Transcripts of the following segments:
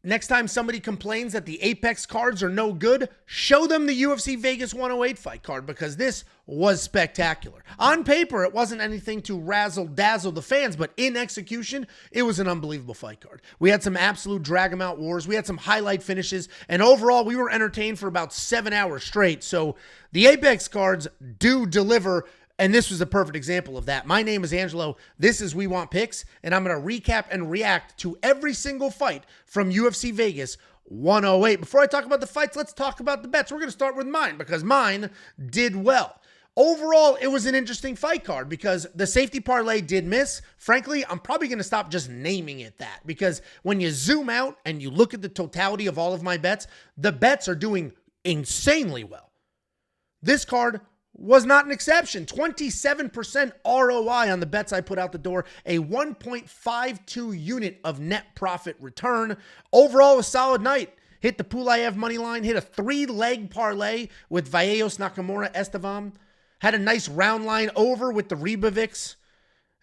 Next time somebody complains that the Apex cards are no good, show them the UFC Vegas 108 fight card, because this was spectacular. On paper, it wasn't anything to razzle-dazzle the fans, but in execution, it was an unbelievable fight card. We had some absolute drag-em-out wars. We had some highlight finishes, and overall, we were entertained for about 7 hours straight. So the Apex cards do deliver, and this was a perfect example of that. My name is Angelo. This is We Want Picks, and I'm going to recap and react to every single fight from UFC Vegas 108. Before I talk about the fights, let's talk about the bets. We're going to start with mine because mine did well. Overall, it was an interesting fight card because the safety parlay did miss. Frankly, I'm probably going to stop just naming it that, because when you zoom out and you look at the totality of all of my bets, the bets are doing insanely well. This card was not an exception. 27% ROI on the bets I put out the door, a 1.52 unit of net profit return. Overall, a solid night. Hit the Pulyaev money line, hit a 3-leg parlay with Vieira, Nakamura, Estevam. Had a nice round line over with the Ribovics,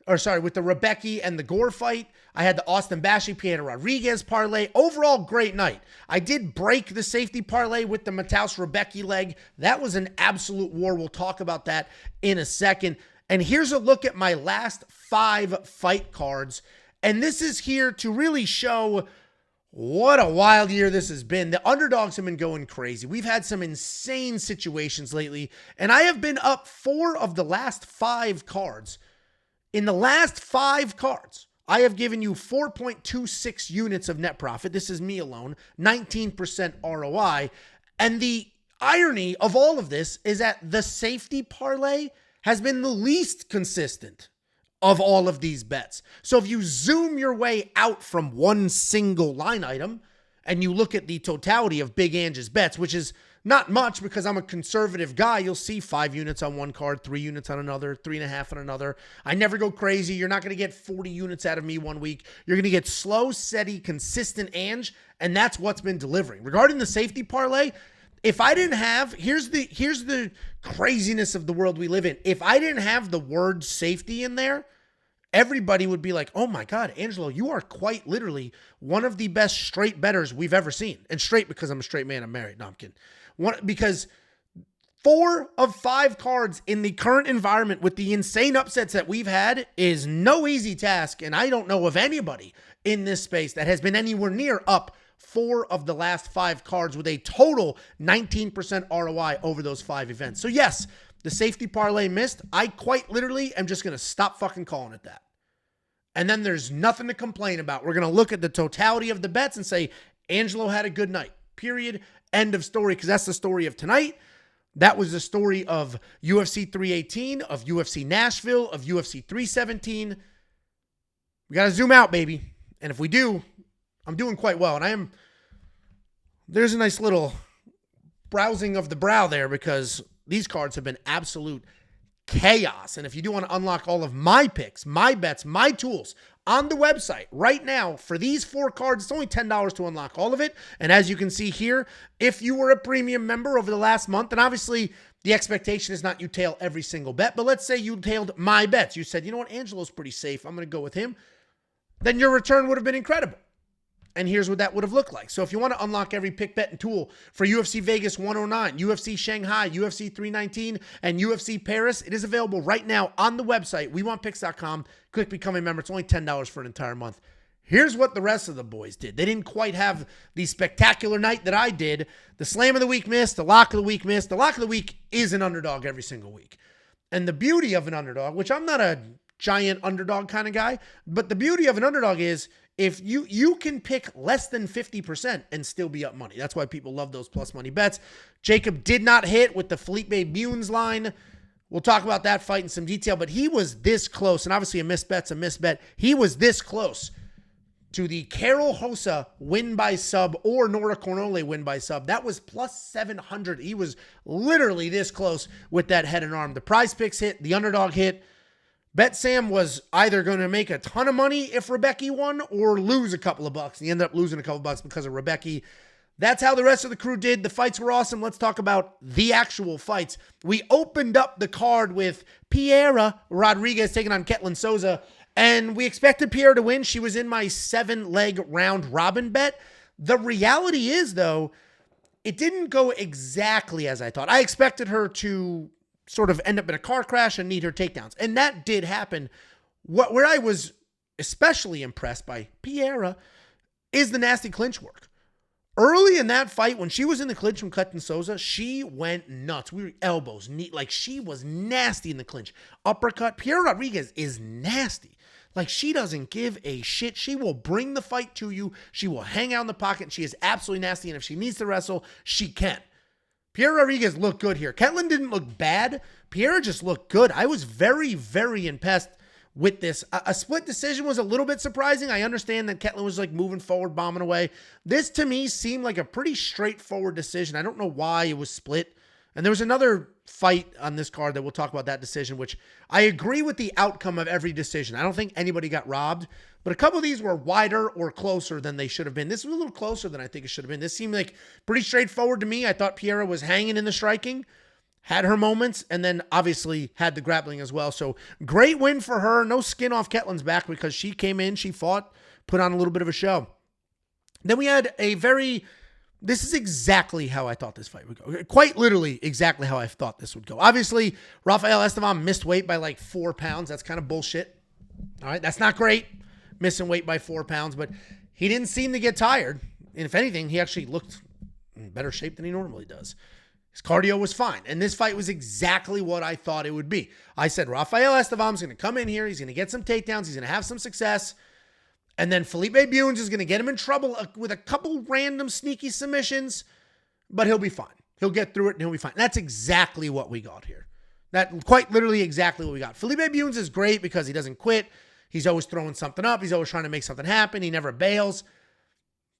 with the Rebecki and the Gore fight. I had the Austin Bashi, Piera Rodriguez parlay. Overall, great night. I did break the safety parlay with the Mateusz Rebecki leg. That was an absolute war. We'll talk about that in a second. And here's a look at my last 5 fight cards. And this is here to really show what a wild year this has been. The underdogs have been going crazy. We've had some insane situations lately, and I have been up 4 of the last 5 cards. In the last 5 cards, I have given you 4.26 units of net profit. This is me alone, 19% ROI. And the irony of all of this is that the safety parlay has been the least consistent of all of these bets. So if you zoom your way out from one single line item and you look at the totality of Big Angie's bets, which is not much because I'm a conservative guy, you'll see 5 units on one card, 3 units on another, 3.5 on another. I never go crazy. You're not going to get 40 units out of me one week. You're going to get slow, steady, consistent Ange, and that's what's been delivering. Regarding the safety parlay, if I didn't have, here's the craziness of the world we live in. If I didn't have the word safety in there, everybody would be like, oh my God, Angelo, you are quite literally one of the best straight bettors we've ever seen. And straight because I'm a straight man, I'm married. No, I'm kidding. Because 4 of 5 cards in the current environment with the insane upsets that we've had is no easy task. And I don't know of anybody in this space that has been anywhere near up 4 of the last 5 cards with a total 19% ROI over those 5 events. So yes, the safety parlay missed. I quite literally am just going to stop fucking calling it that. And then there's nothing to complain about. We're going to look at the totality of the bets and say, Angelo had a good night. Period. End of story, because that's the story of tonight. That was the story of UFC 318, of UFC Nashville, of UFC 317. We got to zoom out, baby. And if we do, I'm doing quite well. And there's a nice little browsing of the brow there because these cards have been absolute chaos. And if you do want to unlock all of my picks, my bets, my tools on the website right now for these 4 cards, it's only $10 to unlock all of it. And as you can see here, if you were a premium member over the last month, and obviously the expectation is not you tail every single bet, but let's say you tailed my bets. You said, you know what, Angelo's pretty safe. I'm going to go with him. Then your return would have been incredible. And here's what that would have looked like. So if you want to unlock every pick, bet, and tool for UFC Vegas 109, UFC Shanghai, UFC 319, and UFC Paris, it is available right now on the website, WeWantPicks.com. Click Become a Member. It's only $10 for an entire month. Here's what the rest of the boys did. They didn't quite have the spectacular night that I did. The Slam of the Week missed. The Lock of the Week missed. The Lock of the Week is an underdog every single week. And the beauty of an underdog, which I'm not a giant underdog kind of guy, but the beauty of an underdog is if you can pick less than 50% and still be up money. That's why people love those plus money bets. Jacob did not hit with the Felipe Bunes line. We'll talk about that fight in some detail, but he was this close, and obviously a misbet's a misbet. He was this close to the Carol Hossa win by sub or Nora Cornole win by sub. That was plus 700. He was literally this close with that head and arm. The Prize Picks hit, the underdog hit. Bet Sam was either going to make a ton of money if Rebecki won or lose a couple of bucks. And he ended up losing a couple of bucks because of Rebecki. That's how the rest of the crew did. The fights were awesome. Let's talk about the actual fights. We opened up the card with Piera Rodriguez taking on Ketlen Souza. And we expected Piera to win. She was in my 7-leg round robin bet. The reality is, though, it didn't go exactly as I thought. I expected her to sort of end up in a car crash and need her takedowns. And that did happen. Where I was especially impressed by Piera is the nasty clinch work. Early in that fight, when she was in the clinch from Ketlen Souza, she went nuts. We were elbows, knee, like she was nasty in the clinch. Uppercut. Piera Rodriguez is nasty. Like she doesn't give a shit. She will bring the fight to you. She will hang out in the pocket. She is absolutely nasty. And if she needs to wrestle, she can. Piera Rodriguez looked good here. Ketlen didn't look bad. Piera just looked good. I was very, very impressed with this. A split decision was a little bit surprising. I understand that Ketlen was like moving forward, bombing away. This to me seemed like a pretty straightforward decision. I don't know why it was split. And there was another fight on this card that we'll talk about that decision, which I agree with the outcome of every decision. I don't think anybody got robbed, but a couple of these were wider or closer than they should have been. This was a little closer than I think it should have been. This seemed like pretty straightforward to me. I thought Piera was hanging in the striking, had her moments, and then obviously had the grappling as well. So great win for her. No skin off Ketlen's back because she came in, she fought, put on a little bit of a show. Then we had this is exactly how I thought this fight would go. Quite literally exactly how I thought this would go. Obviously, Rafael Estevam missed weight by like 4 pounds. That's kind of bullshit. All right, that's not great, missing weight by 4 pounds, but he didn't seem to get tired. And if anything, he actually looked in better shape than he normally does. His cardio was fine. And this fight was exactly what I thought it would be. I said, Rafael Estevam's going to come in here. He's going to get some takedowns. He's going to have some success. And then Felipe Bunes is going to get him in trouble with a couple random sneaky submissions, but he'll be fine. He'll get through it and he'll be fine. And that's exactly what we got here. That quite literally exactly what we got. Felipe Bunes is great because he doesn't quit. He's always throwing something up. He's always trying to make something happen. He never bails.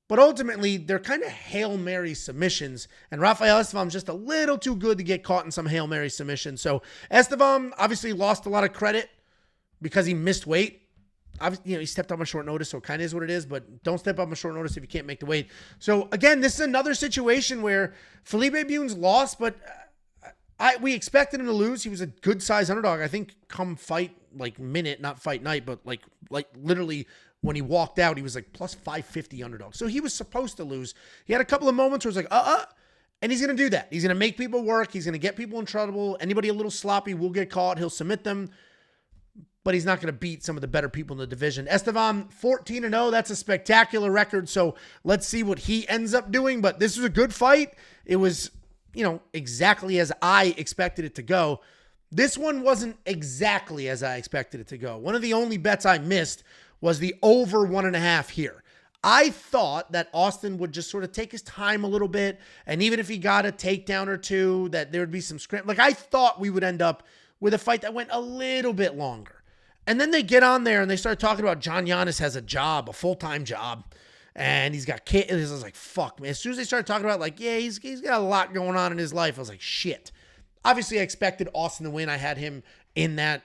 But ultimately, they're kind of Hail Mary submissions. And Rafael Estevam's just a little too good to get caught in some Hail Mary submissions. So Estevam obviously lost a lot of credit because he missed weight. He stepped up on short notice, so it kind of is what it is, but don't step up on short notice if you can't make the weight. So again, this is another situation where Felipe Bunes lost, but we expected him to lose. He was a good size underdog. I think come fight like minute, not fight night, but like literally when he walked out, he was like plus 550 underdog. So he was supposed to lose. He had a couple of moments where it was like, and he's going to do that. He's going to make people work. He's going to get people in trouble. Anybody a little sloppy will get caught. He'll submit them. But he's not going to beat some of the better people in the division. Estevam, 14-0. That's a spectacular record. So let's see what he ends up doing. But this was a good fight. It was, exactly as I expected it to go. This one wasn't exactly as I expected it to go. One of the only bets I missed was the over 1.5 here. I thought that Austin would just sort of take his time a little bit. And even if he got a takedown or two, that there would be some script. Like I thought we would end up with a fight that went a little bit longer. And then they get on there and they start talking about Yannis has a job, a full-time job, and he's got kids. I was like, fuck, man. As soon as they started talking about he's got a lot going on in his life, I was like, shit. Obviously, I expected Austin to win. I had him in that.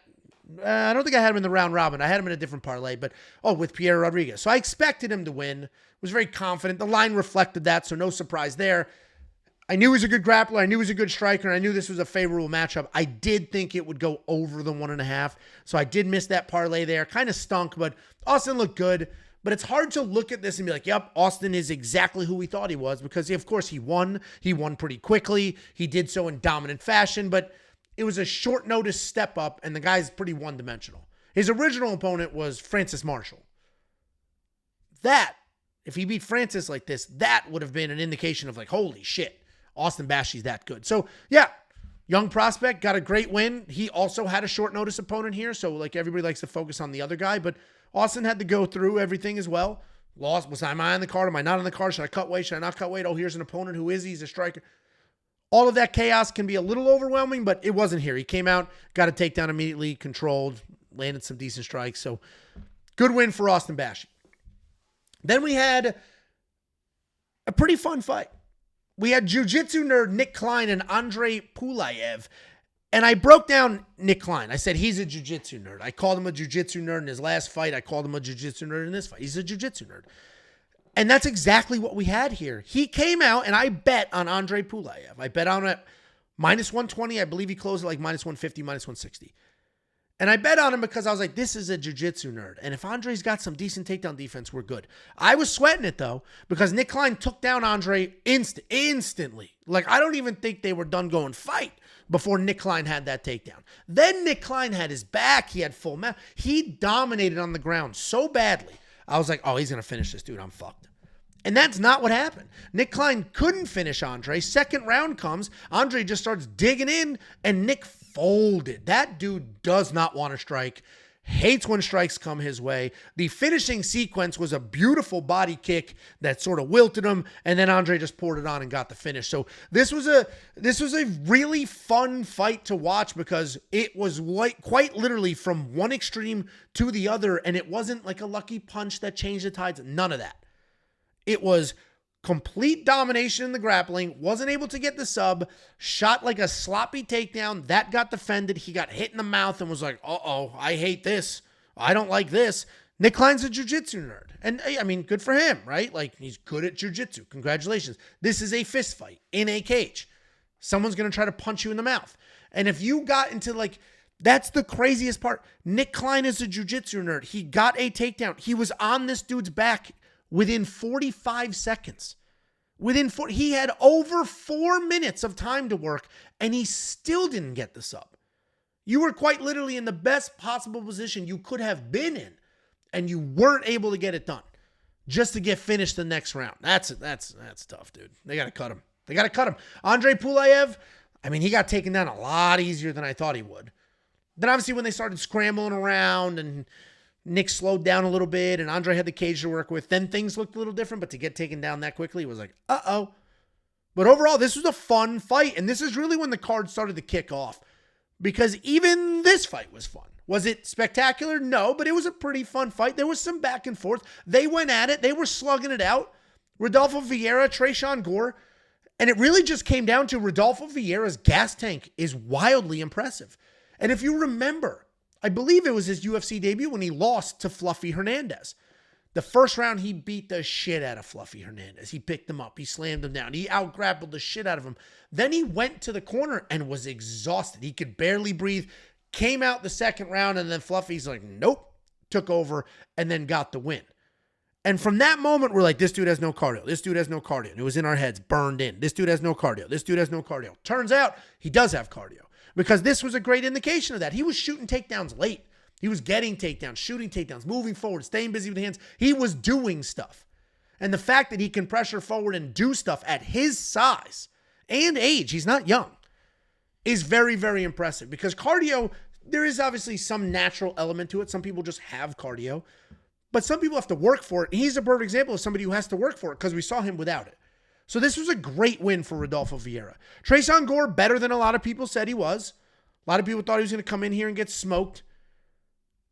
I don't think I had him in the round robin. I had him in a different parlay, but with Piera Rodriguez. So I expected him to win. Was very confident. The line reflected that, so no surprise there. I knew he was a good grappler. I knew he was a good striker. I knew this was a favorable matchup. I did think it would go over the 1.5. So I did miss that parlay there. Kind of stunk, but Austin looked good. But it's hard to look at this and be like, yep, Austin is exactly who we thought he was. Because, of course, he won. He won pretty quickly. He did so in dominant fashion. But it was a short notice step up, and the guy's pretty one-dimensional. His original opponent was Francis Marshall. That, if he beat Francis like this, that would have been an indication of like, holy shit. Austin Bashi's that good. So, yeah, young prospect, got a great win. He also had a short notice opponent here, so like everybody likes to focus on the other guy, but Austin had to go through everything as well. Lost, am I on the card? Am I not on the card? Should I cut weight? Should I not cut weight? Oh, here's an opponent. Who is he? He's a striker. All of that chaos can be a little overwhelming, but it wasn't here. He came out, got a takedown immediately, controlled, landed some decent strikes. So, good win for Austin Bashi. Then we had a pretty fun fight. We had jiu-jitsu nerd Nick Klein and Andrey Pulyaev. And I broke down Nick Klein. I said he's a jiu-jitsu nerd. I called him a jiu-jitsu nerd in his last fight. I called him a jiu-jitsu nerd in this fight. He's a jiu-jitsu nerd. And that's exactly what we had here. He came out, and I bet on Andrey Pulyaev. I bet on it minus 120. I believe he closed at like minus 150, minus 160. And I bet on him because I was like, this is a jiu-jitsu nerd. And if Andrey's got some decent takedown defense, we're good. I was sweating it, though, because Nick Klein took down Andrey instantly. Like, I don't even think they were done going fight before Nick Klein had that takedown. Then Nick Klein had his back. He had full mouth. He dominated on the ground so badly. I was like, oh, he's going to finish this dude. I'm fucked. And that's not what happened. Nick Klein couldn't finish Andrey. Second round comes. Andrey just starts digging in, and Nick folded. That dude does not want to strike. Hates when strikes come his way. The finishing sequence was a beautiful body kick that sort of wilted him, and then Andrey just poured it on and got the finish. So this was a really fun fight to watch because it was quite literally from one extreme to the other, and it wasn't like a lucky punch that changed the tides. None of that. It was complete domination in the grappling, wasn't able to get the sub, shot like a sloppy takedown, that got defended, he got hit in the mouth and was like, uh-oh, I hate this, I don't like this. Nick Klein's a jiu-jitsu nerd, and I mean, good for him, right? Like, he's good at jiu-jitsu, congratulations. This is a fist fight in a cage. Someone's going to try to punch you in the mouth. And if you got into like, that's the craziest part. Nick Klein is a jiu-jitsu nerd. He got a takedown. He was on this dude's back within 45 seconds. He had over 4 minutes of time to work, and he still didn't get the sub. You were quite literally in the best possible position you could have been in, and you weren't able to get it done just to get finished the next round. That's tough, dude. They got to cut him. Andrey Pulyaev, I mean, he got taken down a lot easier than I thought he would. Then obviously when they started scrambling around and Nick slowed down a little bit and Andrey had the cage to work with, then things looked a little different, but to get taken down that quickly, it was like, uh-oh. But overall, this was a fun fight, and this is really when the card started to kick off, because even this fight was fun. Was it spectacular? No, but it was a pretty fun fight. There was some back and forth. They went at it. They were slugging it out. Rodolfo Vieira, Tresean Gore, and it really just came down to Rodolfo Vieira's gas tank is wildly impressive. And if you remember, I believe it was his UFC debut when he lost to Fluffy Hernandez. The first round, he beat the shit out of Fluffy Hernandez. He picked him up. He slammed him down. He out-grappled the shit out of him. Then he went to the corner and was exhausted. He could barely breathe. Came out the second round, and then Fluffy's like, nope, took over, and then got the win. And from that moment, we're like, this dude has no cardio. This dude has no cardio. And it was in our heads, burned in. This dude has no cardio. This dude has no cardio. Turns out, he does have cardio. Because this was a great indication of that. He was shooting takedowns late. He was getting takedowns, shooting takedowns, moving forward, staying busy with the hands. He was doing stuff. And the fact that he can pressure forward and do stuff at his size and age, he's not young, is very, very impressive. Because cardio, there is obviously some natural element to it. Some people just have cardio. But some people have to work for it. He's a perfect example of somebody who has to work for it because we saw him without it. So this was a great win for Rodolfo Vieira. Tresean Gore, better than a lot of people said he was. A lot of people thought he was going to come in here and get smoked.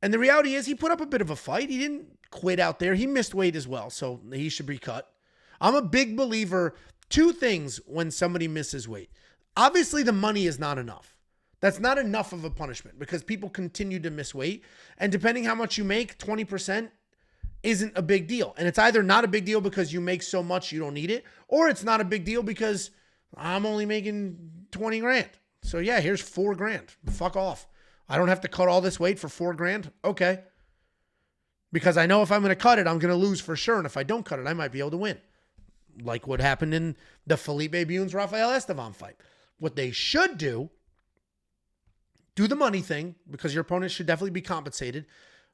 And the reality is he put up a bit of a fight. He didn't quit out there. He missed weight as well, so he should be cut. I'm a big believer, two things when somebody misses weight. Obviously, the money is not enough. That's not enough of a punishment because people continue to miss weight. And depending how much you make, 20% isn't a big deal. And it's either not a big deal because you make so much you don't need it, or it's not a big deal because I'm only making 20 grand. So yeah, here's 4 grand. Fuck off. I don't have to cut all this weight for 4 grand. Okay. Because I know if I'm going to cut it, I'm going to lose for sure. And if I don't cut it, I might be able to win. Like what happened in the Felipe Bunes Rafael Estevam fight. What they should do the money thing, because your opponent should definitely be compensated,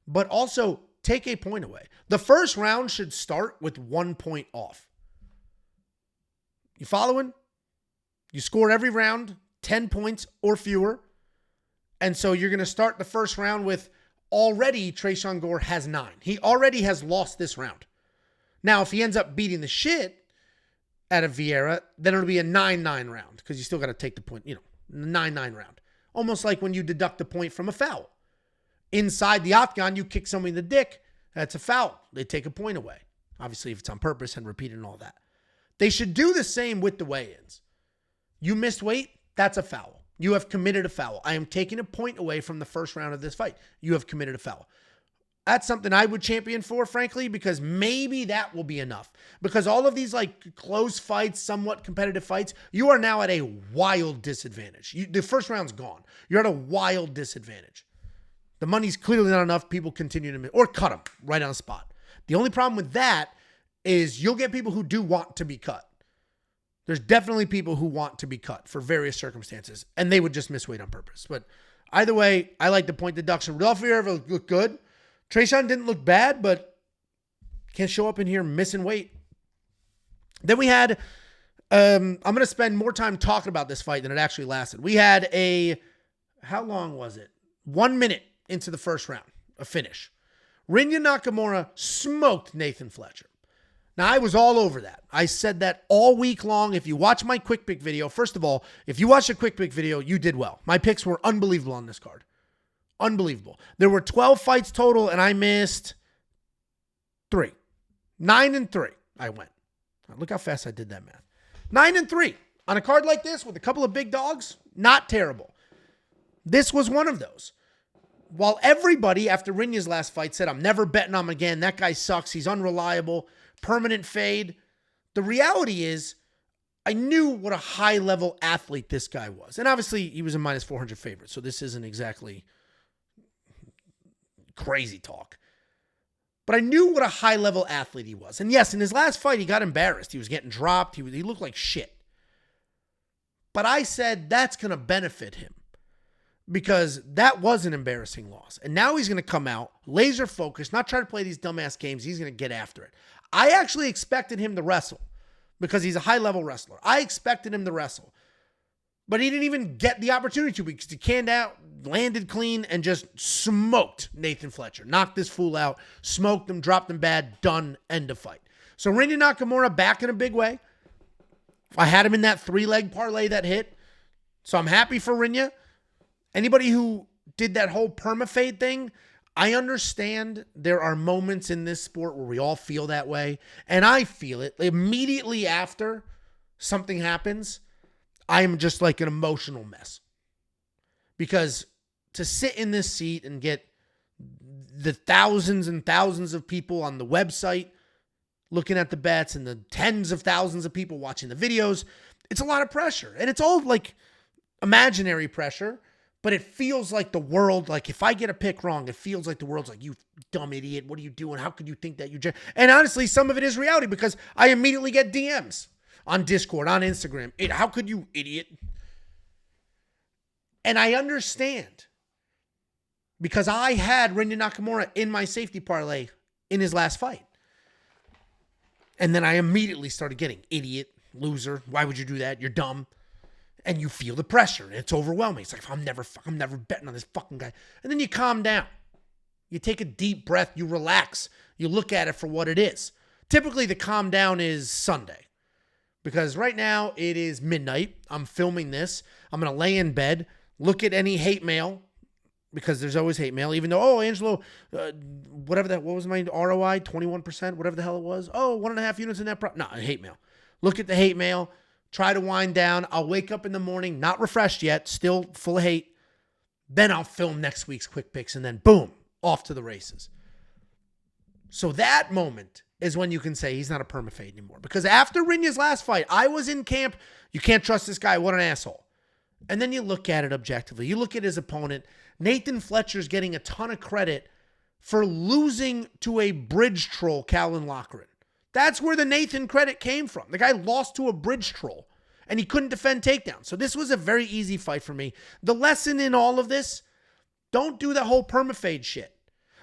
but also take a point away. The first round should start with 1 point off. You following? You score every round 10 points or fewer. And so you're going to start the first round with already Tresean Gore has 9. He already has lost this round. Now, if he ends up beating the shit out of Vieira, then it'll be a 9-9 round because you still got to take the point, 9-9 round. Almost like when you deduct a point from a foul. Inside the octagon, you kick somebody in the dick, that's a foul. They take a point away. Obviously, if it's on purpose and repeated and all that. They should do the same with the weigh-ins. You missed weight, that's a foul. You have committed a foul. I am taking a point away from the first round of this fight. You have committed a foul. That's something I would champion for, frankly, because maybe that will be enough. Because all of these like close fights, somewhat competitive fights, you are now at a wild disadvantage. The first round's gone. You're at a wild disadvantage. The money's clearly not enough. People continue to or cut him right on the spot. The only problem with that is you'll get people who do want to be cut. There's definitely people who want to be cut for various circumstances, and they would just miss weight on purpose. But either way, I like the point deduction. Rodolfo Vieira looked good. Tresean didn't look bad, but can't show up in here missing weight. Then we had, I'm going to spend more time talking about this fight than it actually lasted. We had how long was it? 1 minute into the first round, a finish. Rinya Nakamura smoked Nathan Fletcher. Now, I was all over that. I said that all week long. If you watch my quick pick video, first of all, if you watch the quick pick video, you did well. My picks were unbelievable on this card. Unbelievable. There were 12 fights total, and I missed 3. 9-3, I went. Look how fast I did that math. 9-3. On a card like this with a couple of big dogs, not terrible. This was one of those. While everybody after Rinya's last fight said, I'm never betting on him again, that guy sucks, he's unreliable, permanent fade. The reality is, I knew what a high-level athlete this guy was. And obviously, he was a minus 400 favorite, so this isn't exactly crazy talk. But I knew what a high-level athlete he was. And yes, in his last fight, he got embarrassed. He was getting dropped. He looked like shit. But I said that's going to benefit him because that was an embarrassing loss. And now he's going to come out, laser focused, not try to play these dumbass games. He's going to get after it. I actually expected him to wrestle because he's a high-level wrestler. I expected him to wrestle. But he didn't even get the opportunity to because he canned out, landed clean, and just smoked Nathan Fletcher. Knocked this fool out, smoked him, dropped him bad, done, end of fight. So Rinya Nakamura back in a big way. I had him in that 3-leg parlay that hit. So I'm happy for Rinya. Anybody who did that whole permafade thing, I understand there are moments in this sport where we all feel that way. And I feel it. Immediately after something happens, I am just like an emotional mess. Because to sit in this seat and get the thousands and thousands of people on the website looking at the bets and the tens of thousands of people watching the videos, it's a lot of pressure. And it's all like imaginary pressure. But it feels like the world, like if I get a pick wrong, it feels like the world's like, you dumb idiot, what are you doing? How could you think that you... And honestly, some of it is reality because I immediately get DMs on Discord, on Instagram. How could you, idiot? And I understand because I had Rinya Nakamura in my safety parlay in his last fight. And then I immediately started getting, idiot, loser, why would you do that? You're dumb. And you feel the pressure, and it's overwhelming. It's like, I'm never betting on this fucking guy. And then you calm down. You take a deep breath. You relax. You look at it for what it is. Typically, the calm down is Sunday. Because right now, it is midnight. I'm filming this. I'm going to lay in bed, look at any hate mail, because there's always hate mail, even though, Angelo, what was my ROI? 21%, whatever the hell it was. 1.5 units in that. No, hate mail. Look at the hate mail. Try to wind down. I'll wake up in the morning, not refreshed yet, still full of hate. Then I'll film next week's quick picks, and then boom, off to the races. So that moment is when you can say he's not a permafade anymore. Because after Rinya's last fight, I was in camp. You can't trust this guy. What an asshole. And then you look at it objectively. You look at his opponent. Nathan Fletcher's getting a ton of credit for losing to a bridge troll, Calvin Loughran. That's where the Nathan credit came from. The guy lost to a bridge troll, and he couldn't defend takedowns. So this was a very easy fight for me. The lesson in all of this, don't do the whole permafade shit.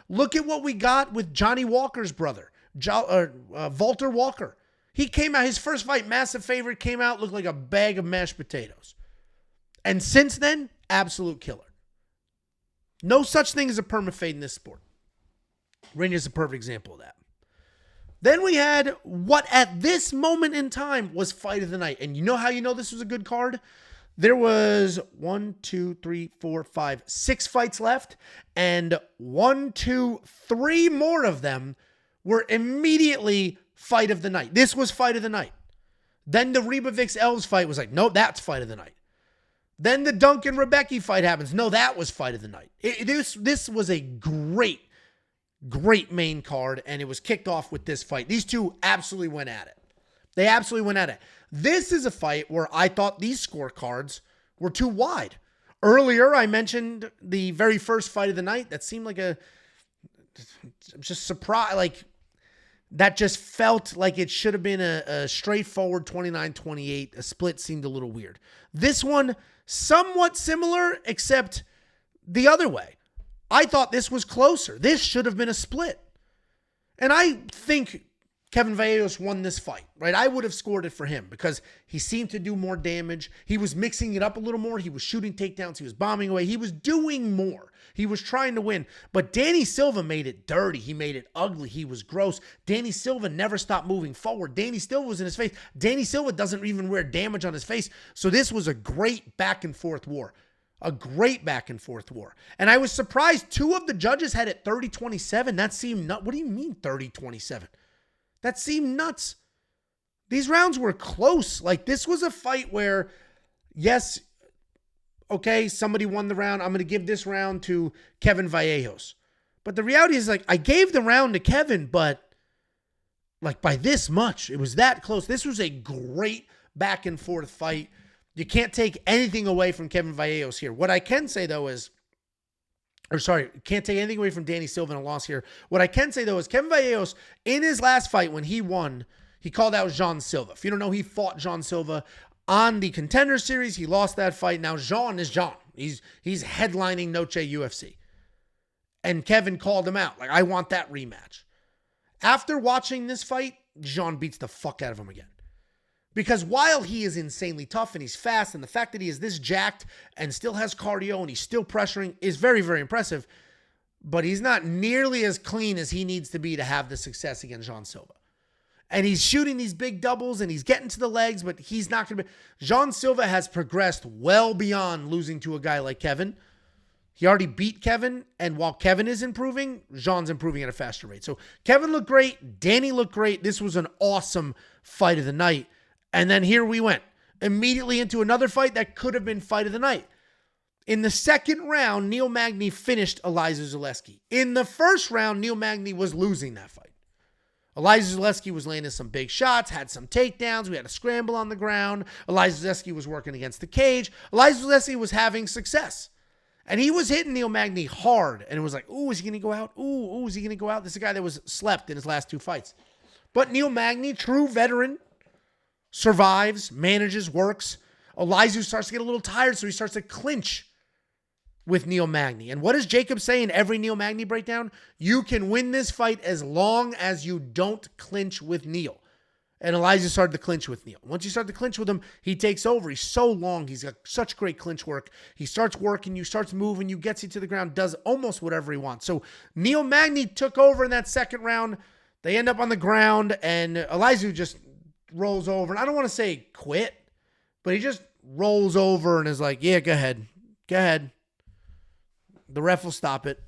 Look at what we got with Johnny Walker's brother, Walter Walker. He came out, his first fight, massive favorite, came out, looked like a bag of mashed potatoes. And since then, absolute killer. No such thing as a permafade in this sport. Rinya's a perfect example of that. Then we had what at this moment in time was fight of the night. And you know how you know this was a good card? There was 6 fights left. And 3 more of them were immediately fight of the night. This was fight of the night. Then the Ribovics Elves fight was like, no, that's fight of the night. Then the Duncan Rebecki fight happens. No, that was fight of the night. This was a great main card, and it was kicked off with this fight. These two absolutely went at it. They absolutely went at it. This is a fight where I thought these scorecards were too wide. Earlier, I mentioned the very first fight of the night. That seemed like just surprised. Like, that just felt like it should have been a straightforward 29-28. A split seemed a little weird. This one, somewhat similar, except the other way. I thought this was closer. This should have been a split. And I think Kevin Vieira won this fight, right? I would have scored it for him because he seemed to do more damage. He was mixing it up a little more. He was shooting takedowns. He was bombing away. He was doing more. He was trying to win. But Danny Silva made it dirty. He made it ugly. He was gross. Danny Silva never stopped moving forward. Danny Silva was in his face. Danny Silva doesn't even wear damage on his face. So this was a great back and forth war. A great back and forth war. And I was surprised 2 of the judges had it 30-27. That seemed nuts. What do you mean 30-27? That seemed nuts. These rounds were close. Like, this was a fight where, yes, okay, somebody won the round. I'm going to give this round to Kevin Vieira. But the reality is, like, I gave the round to Kevin, but, like, by this much. It was that close. This was a great back and forth fight. You can't take anything away from Kevin Vieira here. What I can say, though, is, can't take anything away from Danny Silva in a loss here. What I can say, though, is Kevin Vieira, in his last fight when he won, he called out Jean Silva. If you don't know, he fought Jean Silva on the Contender Series. He lost that fight. Now Jean is Jean. He's headlining Noche UFC. And Kevin called him out. Like, I want that rematch. After watching this fight, Jean beats the fuck out of him again. Because while he is insanely tough and he's fast, and the fact that he is this jacked and still has cardio and he's still pressuring is very, very impressive, but he's not nearly as clean as he needs to be to have the success against Jean Silva. And he's shooting these big doubles and he's getting to the legs, but he's not going to be... Jean Silva has progressed well beyond losing to a guy like Kevin. He already beat Kevin, and while Kevin is improving, Jean's improving at a faster rate. So Kevin looked great. Danny looked great. This was an awesome fight of the night. And then here we went, immediately into another fight that could have been fight of the night. In the second round, Neil Magny finished Elijah Zaleski. In the first round, Neil Magny was losing that fight. Elijah Zaleski was landing some big shots, had some takedowns. We had a scramble on the ground. Elijah Zaleski was working against the cage. Elijah Zaleski was having success. And he was hitting Neil Magny hard. And it was like, ooh, is he going to go out? Ooh, is he going to go out? This is a guy that was slept in his last 2 fights. But Neil Magny, true veteran, survives, manages, works. Elijah starts to get a little tired, so he starts to clinch with Neil Magny. And what does Jacob say in every Neil Magny breakdown? You can win this fight as long as you don't clinch with Neil. And Elijah started to clinch with Neil. Once you start to clinch with him, he takes over. He's so long. He's got such great clinch work. He starts working, you starts moving, you gets you to the ground, does almost whatever he wants. So Neil Magny took over in that second round. They end up on the ground, and Elijah just rolls over. And I don't want to say quit, but he just rolls over and is like, yeah, go ahead. Go ahead. The ref will stop it.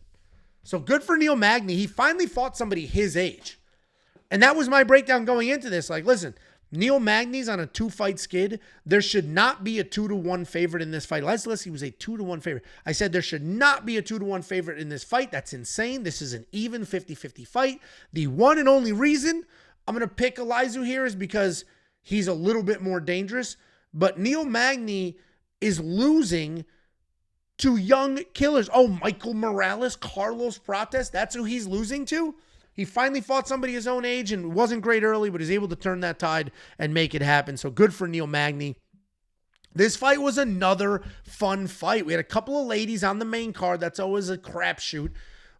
So good for Neil Magny. He finally fought somebody his age. And that was my breakdown going into this. Like, listen, Neil Magny's on a 2-fight skid. There should not be a 2-1 favorite in this fight. Zaleski was a 2-1 favorite. I said there should not be a 2-1 favorite in this fight. That's insane. This is an even 50-50 fight. The one and only reason I'm going to pick Elijah here is because he's a little bit more dangerous. But Neil Magny is losing to young killers. Oh, Michael Morales, Carlos Prates, that's who he's losing to? He finally fought somebody his own age and wasn't great early, but is able to turn that tide and make it happen. So good for Neil Magny. This fight was another fun fight. We had a couple of ladies on the main card. That's always a crapshoot.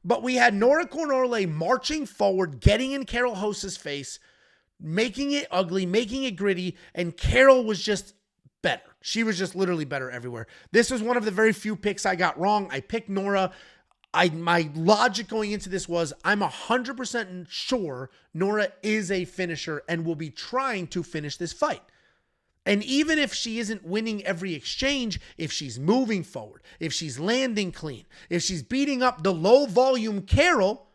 But we had Nora Cornorle marching forward, getting in Carol Host's face, making it ugly, making it gritty, and Carol was just better. She was just literally better everywhere. This was one of the very few picks I got wrong. I picked Nora. My logic going into this was I'm 100% sure Nora is a finisher and will be trying to finish this fight. And even if she isn't winning every exchange, if she's moving forward, if she's landing clean, if she's beating up the low volume Carol,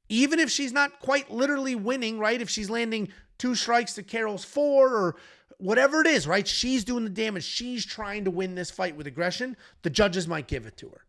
even if she's not quite literally winning, right? If she's landing 2 strikes to Carol's 4 or whatever it is, right? She's doing the damage. She's trying to win this fight with aggression. The judges might give it to her.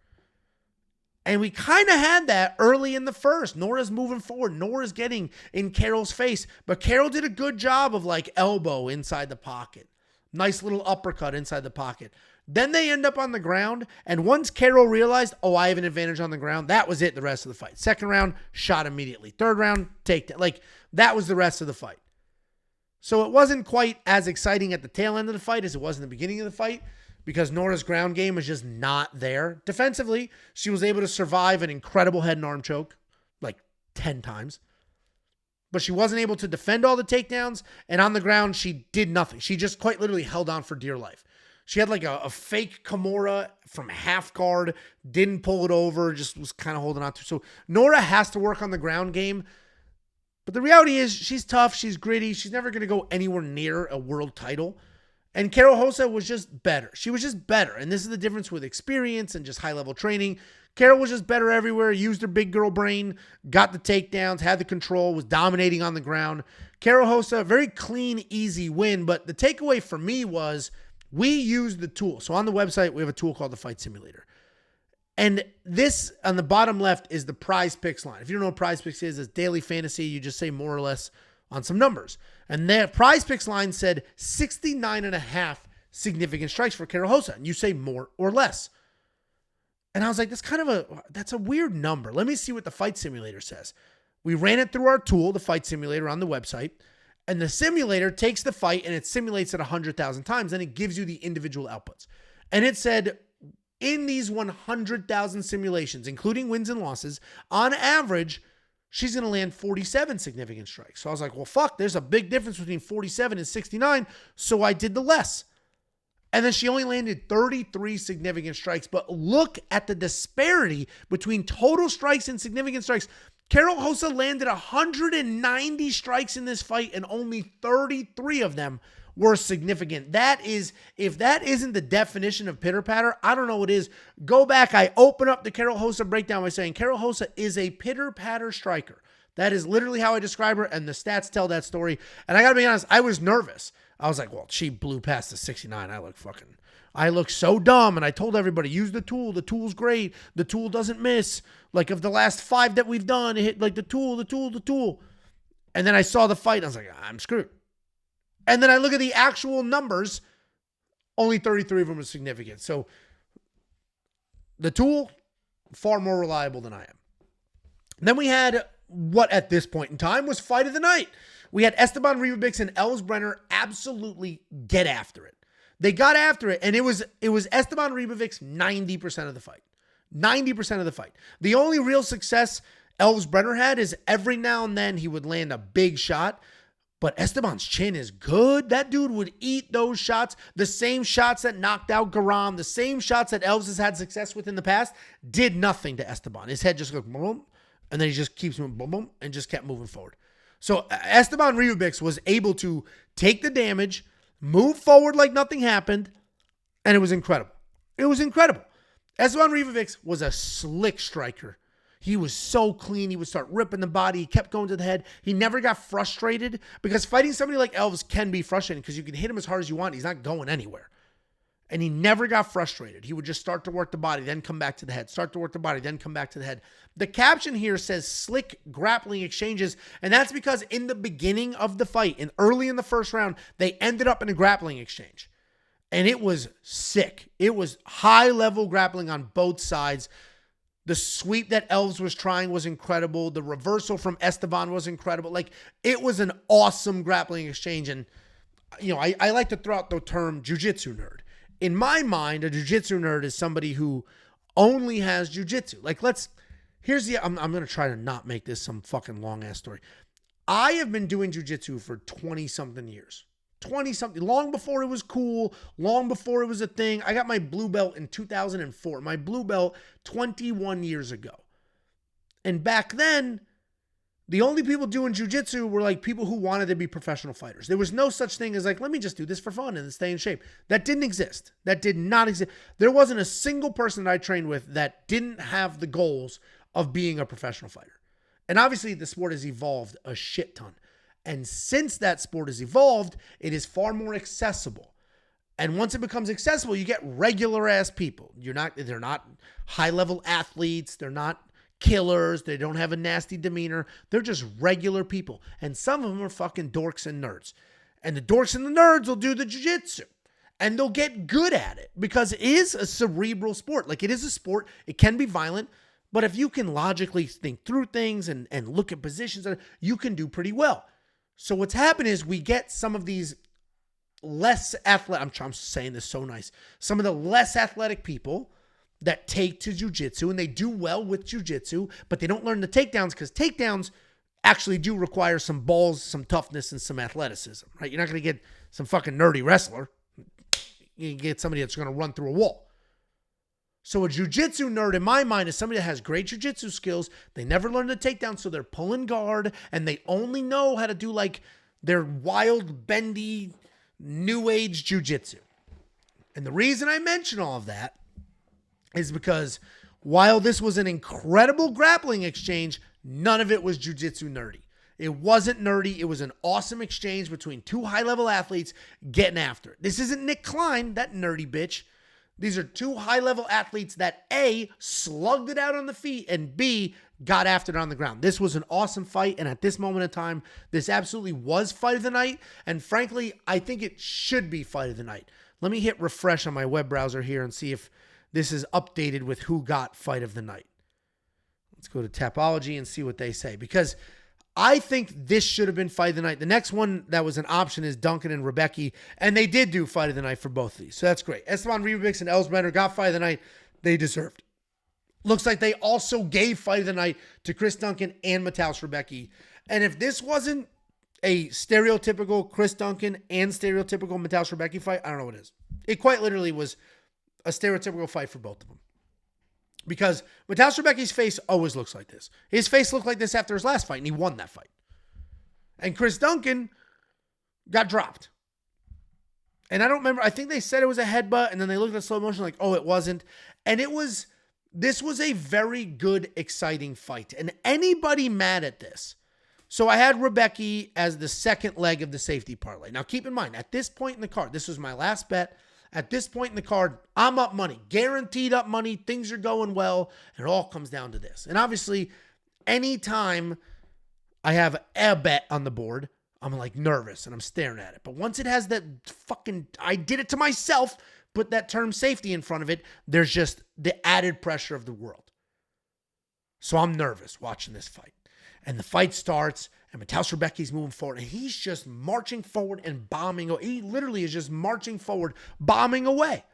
And we kind of had that early in the first. Nora's moving forward. Nora's getting in Carol's face. But Carol did a good job of like elbow inside the pocket. Nice little uppercut inside the pocket. Then they end up on the ground, and once Carol realized, oh, I have an advantage on the ground, that was it the rest of the fight. Second round, shot immediately. Third round, takedown. Like, that was the rest of the fight. So it wasn't quite as exciting at the tail end of the fight as it was in the beginning of the fight, because Nora's ground game was just not there. Defensively, she was able to survive an incredible head and arm choke, like 10 times. But she wasn't able to defend all the takedowns, and on the ground, she did nothing. She just quite literally held on for dear life. She had like a fake Kimura from half guard, didn't pull it over, just was kind of holding on to. So Nora has to work on the ground game. But the reality is she's tough, she's gritty, she's never going to go anywhere near a world title. And Karol Rosa was just better. She was just better. And this is the difference with experience and just high-level training. Karol was just better everywhere, used her big girl brain, got the takedowns, had the control, was dominating on the ground. Karol Rosa, very clean, easy win. But the takeaway for me was we used the tool. So on the website, we have a tool called the Fight Simulator. And this, on the bottom left, is the Prize Picks line. If you don't know what Prize Picks is, it's daily fantasy. You just say more or less on some numbers. And the Prize Picks line said 69.5 significant strikes for Karol Rosa. And you say more or less. And I was like, that's a weird number. Let me see what the Fight Simulator says. We ran it through our tool, the Fight Simulator, on the website. And the simulator takes the fight and it simulates it 100,000 times. Then it gives you the individual outputs. And it said, in these 100,000 simulations, including wins and losses, on average, she's going to land 47 significant strikes. So I was like, well, fuck, there's a big difference between 47 and 69. So I did the less. And then she only landed 33 significant strikes. But look at the disparity between total strikes and significant strikes. Karol Rosa landed 190 strikes in this fight, and only 33 of them were significant. That is, if that isn't the definition of pitter-patter, I don't know what is. Go back. I open up the Karol Rosa breakdown by saying Karol Rosa is a pitter-patter striker. That is literally how I describe her, and the stats tell that story. And I got to be honest, I was nervous. I was like, well, she blew past the 69. I look so dumb. And I told everybody, use the tool. The tool's great. The tool doesn't miss. Like, of the last 5 that we've done, it hit like the tool. And then I saw the fight. And I was like, I'm screwed. And then I look at the actual numbers. Only 33 of them are significant. So the tool, far more reliable than I am. And then we had what at this point in time was fight of the night. We had Estevam Ribovics and Brener absolutely get after it. They got after it, and it was Estevam Ribovics 90% of the fight. 90% of the fight. The only real success Brener had is every now and then he would land a big shot, but Esteban's chin is good. That dude would eat those shots. The same shots that knocked out Garam, the same shots that Elves has had success with in the past, did nothing to Esteban. His head just goes boom, and then he just keeps moving boom, boom, and just kept moving forward. So Estevam Ribovics was able to take the damage, move forward like nothing happened, and it was incredible. It was incredible. Estevam Ribovics was a slick striker. He was so clean. He would start ripping the body. He kept going to the head. He never got frustrated, because fighting somebody like Elves can be frustrating because you can hit him as hard as you want. He's not going anywhere. And he never got frustrated. He would just start to work the body, then come back to the head. Start to work the body, then come back to the head. The caption here says slick grappling exchanges, and that's because in the beginning of the fight, and early in the first round, they ended up in a grappling exchange. And it was sick. It was high-level grappling on both sides. The sweep that Elves was trying was incredible. The reversal from Esteban was incredible. Like, it was an awesome grappling exchange. And, you know, I like to throw out the term jiu-jitsu nerd. In my mind, a jiu-jitsu nerd is somebody who only has jiu-jitsu. Like, I'm going to try to not make this some fucking long-ass story. I have been doing jiu-jitsu for 20-something years. 20-something, long before it was cool, long before it was a thing. I got my blue belt in 2004. My blue belt 21 years ago. And back then, the only people doing jiu-jitsu were like people who wanted to be professional fighters. There was no such thing as like, let me just do this for fun and stay in shape. That didn't exist. That did not exist. There wasn't a single person that I trained with that didn't have the goals of being a professional fighter. And obviously the sport has evolved a shit ton. And since that sport has evolved, it is far more accessible. And once it becomes accessible, you get regular ass people. They're not high-level athletes. They're not killers. They don't have a nasty demeanor. They're just regular people. And some of them are fucking dorks and nerds. And the dorks and the nerds will do the jiu-jitsu. And they'll get good at it because it is a cerebral sport. Like, it is a sport. It can be violent. But if you can logically think through things and look at positions, you can do pretty well. So what's happened is we get some of these less athletic, I'm saying this so nice, some of the less athletic people that take to jiu-jitsu, and they do well with jiu-jitsu, but they don't learn the takedowns because takedowns actually do require some balls, some toughness, and some athleticism, right? You're not going to get some fucking nerdy wrestler. You can get somebody that's going to run through a wall. So a jiu-jitsu nerd, in my mind, is somebody that has great jiu-jitsu skills. They never learn the takedown, so they're pulling guard, and they only know how to do like their wild, bendy, new age jiu-jitsu. And the reason I mention all of that is because while this was an incredible grappling exchange, none of it was jiu-jitsu nerdy. It wasn't nerdy. It was an awesome exchange between two high-level athletes getting after it. This isn't Nick Klein, that nerdy bitch. These are two high-level athletes that A, slugged it out on the feet, and B, got after it on the ground. This was an awesome fight, and at this moment in time, this absolutely was fight of the night, and frankly, I think it should be fight of the night. Let me hit refresh on my web browser here and see if this is updated with who got fight of the night. Let's go to Tapology and see what they say, because I think this should have been fight of the night. The next one that was an option is Duncan and Rebecki, and they did do fight of the night for both of these. So that's great. Estevam, Ribovics, and Brener got fight of the night. They deserved. Looks like they also gave fight of the night to Chris Duncan and Mateusz Rebecki. And if this wasn't a stereotypical Chris Duncan and stereotypical Mateusz Rebecki fight, I don't know what it is. It quite literally was a stereotypical fight for both of them. Because Mateusz Rebecki's face always looks like this. His face looked like this after his last fight, and he won that fight. And Chris Duncan got dropped. And I don't remember. I think they said it was a headbutt, and then they looked at slow motion like, oh, it wasn't. And this was a very good, exciting fight. And anybody mad at this? So I had Rebecki as the second leg of the safety parlay. Now, keep in mind, at this point in the card, this was my last bet. At this point in the card, I'm up money, guaranteed up money. Things are going well. And it all comes down to this. And obviously, anytime I have a bet on the board, I'm like nervous and I'm staring at it. But once it has that fucking, I did it to myself, put that term safety in front of it, there's just the added pressure of the world. So I'm nervous watching this fight. And the fight starts, and Mateusz Rebecki's moving forward, and he's just marching forward and bombing. He literally is just marching forward, bombing away.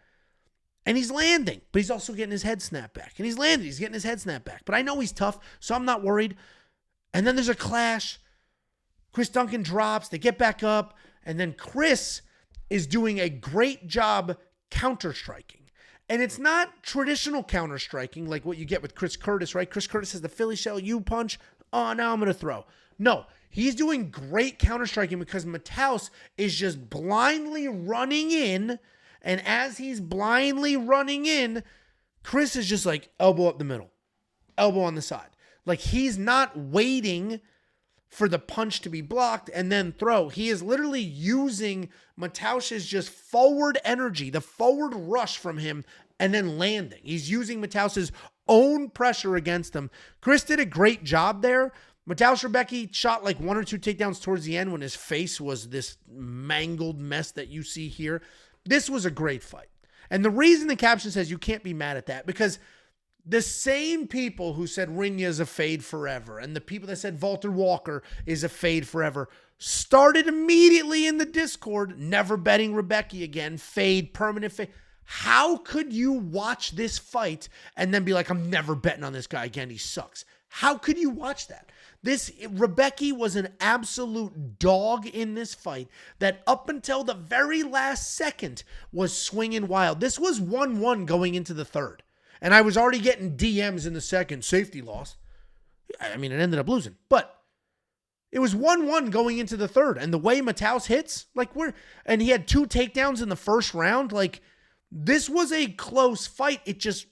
And he's landing, but he's also getting his head snapped back. And he's landing, he's getting his head snapped back. But I know he's tough, so I'm not worried. And then there's a clash. Chris Duncan drops, they get back up, and then Chris is doing a great job counter-striking. And it's not traditional counter-striking like what you get with Chris Curtis, right? Chris Curtis has the Philly shell U-punch. Oh, now I'm going to throw. No, he's doing great counter-striking because Mateusz is just blindly running in. And as he's blindly running in, Chris is just like elbow up the middle, elbow on the side. Like he's not waiting for the punch to be blocked and then throw. He is literally using Mateusz's just forward energy, the forward rush from him, and then landing. He's using Mateusz's own pressure against him. Chris did a great job there. Mateusz Rebecki shot like one or two takedowns towards the end when his face was this mangled mess that you see here. This was a great fight. And the reason the caption says you can't be mad at that, because the same people who said Rinya is a fade forever and the people that said Walter Walker is a fade forever started immediately in the Discord, never betting Rebecki again, fade, permanent fade. How could you watch this fight and then be like, I'm never betting on this guy again, he sucks? How could you watch that? Rebecki was an absolute dog in this fight that up until the very last second was swinging wild. This was 1-1 going into the third. And I was already getting DMs in the second, safety loss. I mean, it ended up losing. But it was 1-1 going into the third. And the way Mateusz hits, and he had 2 takedowns in the first round, this was a close fight. It just,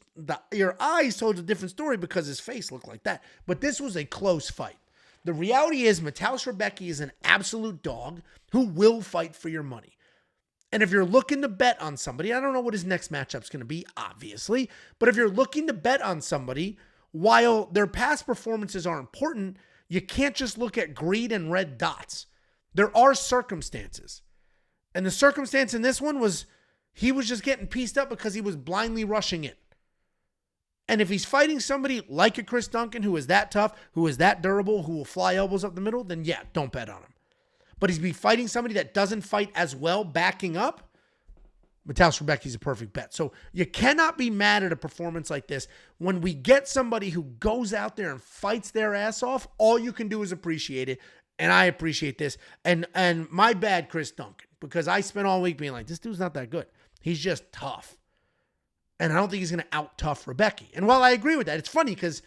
your eyes told a different story because his face looked like that. But this was a close fight. The reality is Mateusz Rebecki is an absolute dog who will fight for your money. And if you're looking to bet on somebody, I don't know what his next matchup's going to be, obviously. But if you're looking to bet on somebody, while their past performances are important, you can't just look at greed and red dots. There are circumstances. And the circumstance in this one was He was just getting pieced up because he was blindly rushing it. And if he's fighting somebody like a Chris Duncan, who is that tough, who is that durable, who will fly elbows up the middle, then yeah, don't bet on him. But he's be fighting somebody that doesn't fight as well backing up, Mateusz Rebecki's a perfect bet. So you cannot be mad at a performance like this. When we get somebody who goes out there and fights their ass off, all you can do is appreciate it. And I appreciate this. And my bad, Chris Duncan, because I spent all week being like, this dude's not that good. He's just tough. And I don't think he's going to out-tough Rebecki. And while I agree with that, it's funny because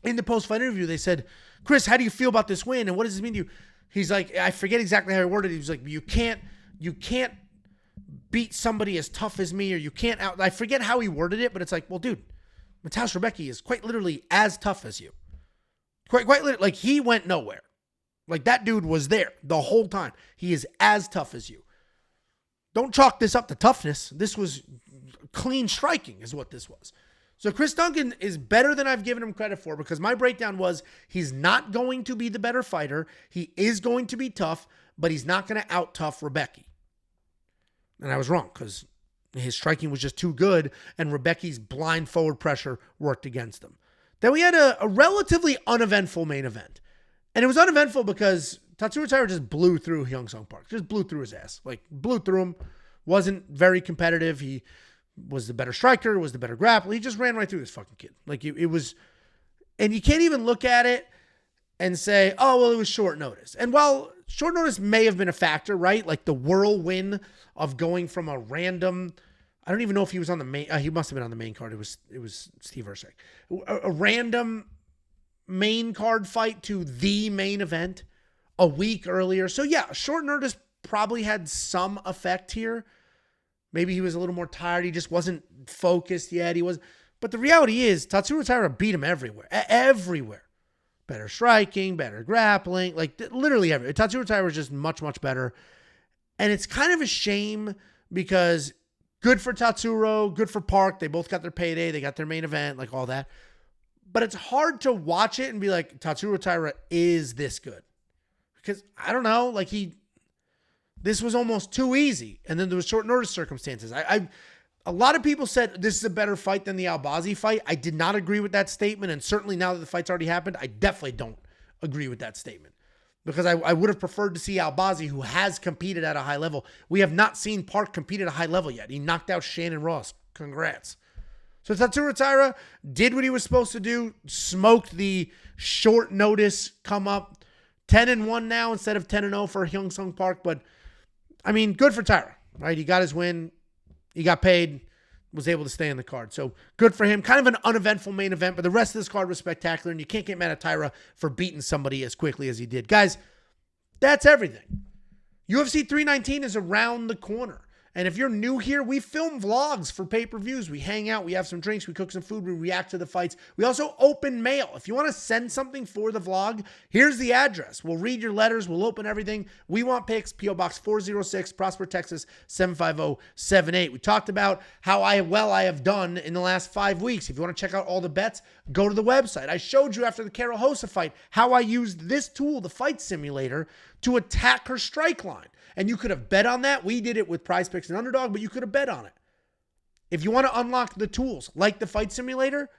in the post-fight interview, they said, Chris, how do you feel about this win? And what does this mean to you? He's like, I forget exactly how he worded it. He was like, you can't beat somebody as tough as me, or you can't out. I forget how he worded it, but it's like, well, dude, Mateusz Rebecki is quite literally as tough as you. Quite literally, like he went nowhere. Like that dude was there the whole time. He is as tough as you. Don't chalk this up to toughness. This was clean striking is what this was. So Chris Duncan is better than I've given him credit for, because my breakdown was he's not going to be the better fighter. He is going to be tough, but he's not going to out-tough Rebecki. And I was wrong because his striking was just too good, and Rebecki's blind forward pressure worked against him. Then we had a relatively uneventful main event. And it was uneventful because Tatsuro Taira just blew through Hyungsung Park. Just blew through his ass. Like, blew through him. Wasn't very competitive. He was the better striker, was the better grappler. He just ran right through this fucking kid. Like, it was... And you can't even look at it and say, oh, well, it was short notice. And while short notice may have been a factor, right? Like, the whirlwind of going from a random... I don't even know if he was on the main... he must have been on the main card. It was Steve Erceg. A random main card fight to the main event a week earlier. So, yeah, short notice probably had some effect here. Maybe he was a little more tired. He just wasn't focused yet. He was, but the reality is Tatsuro Taira beat him everywhere. Everywhere. Better striking, better grappling, like literally everywhere. Tatsuro Taira was just much, much better. And it's kind of a shame because good for Tatsuro, good for Park. They both got their payday. They got their main event, like all that. But it's hard to watch it and be like, Tatsuro Taira is this good. Because, I don't know, like this was almost too easy. And then there was short notice circumstances. A lot of people said this is a better fight than the Albazi fight. I did not agree with that statement. And certainly now that the fight's already happened, I definitely don't agree with that statement. Because I would have preferred to see Albazi, who has competed at a high level. We have not seen Park compete at a high level yet. He knocked out Shannon Ross. Congrats. So Tatsuro Taira did what he was supposed to do. Smoked the short notice come up. 10-1 now instead of 10-0 for Hyungsung Park. But, I mean, good for Taira, right? He got his win. He got paid. Was able to stay in the card. So, good for him. Kind of an uneventful main event, but the rest of this card was spectacular, and you can't get mad at Taira for beating somebody as quickly as he did. Guys, that's everything. UFC 319 is around the corner. And if you're new here, we film vlogs for pay-per-views. We hang out, we have some drinks, we cook some food, we react to the fights. We also open mail. If you want to send something for the vlog, here's the address. We'll read your letters, we'll open everything. We Want Picks, P.O. Box 406, Prosper, Texas 75078. We talked about how I have done in the last 5 weeks. If you want to check out all the bets, go to the website. I showed you after the Carol Hossa fight how I used this tool, the fight simulator, to attack her strike line. And you could have bet on that. We did it with Prize Picks and Underdog, but you could have bet on it. If you want to unlock the tools like the fight simulator,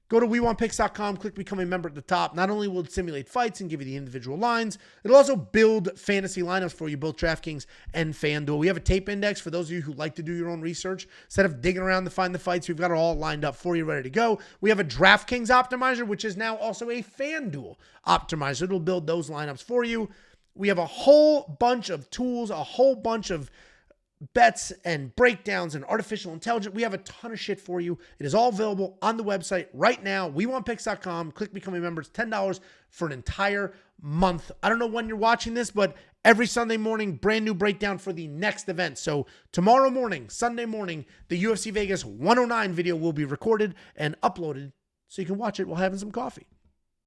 go to WeWantPicks.com, click Become a Member at the top. Not only will it simulate fights and give you the individual lines, it'll also build fantasy lineups for you, both DraftKings and FanDuel. We have a tape index for those of you who like to do your own research. Instead of digging around to find the fights, we've got it all lined up for you, ready to go. We have a DraftKings optimizer, which is now also a FanDuel optimizer. It'll build those lineups for you. We have a whole bunch of tools, a whole bunch of bets and breakdowns and artificial intelligence. We have a ton of shit for you. It is all available on the website right now. WeWantPicks.com. Click Become a Member. It's $10 for an entire month. I don't know when you're watching this, but every Sunday morning, brand new breakdown for the next event. So tomorrow morning, Sunday morning, the UFC Vegas 109 video will be recorded and uploaded so you can watch it while having some coffee.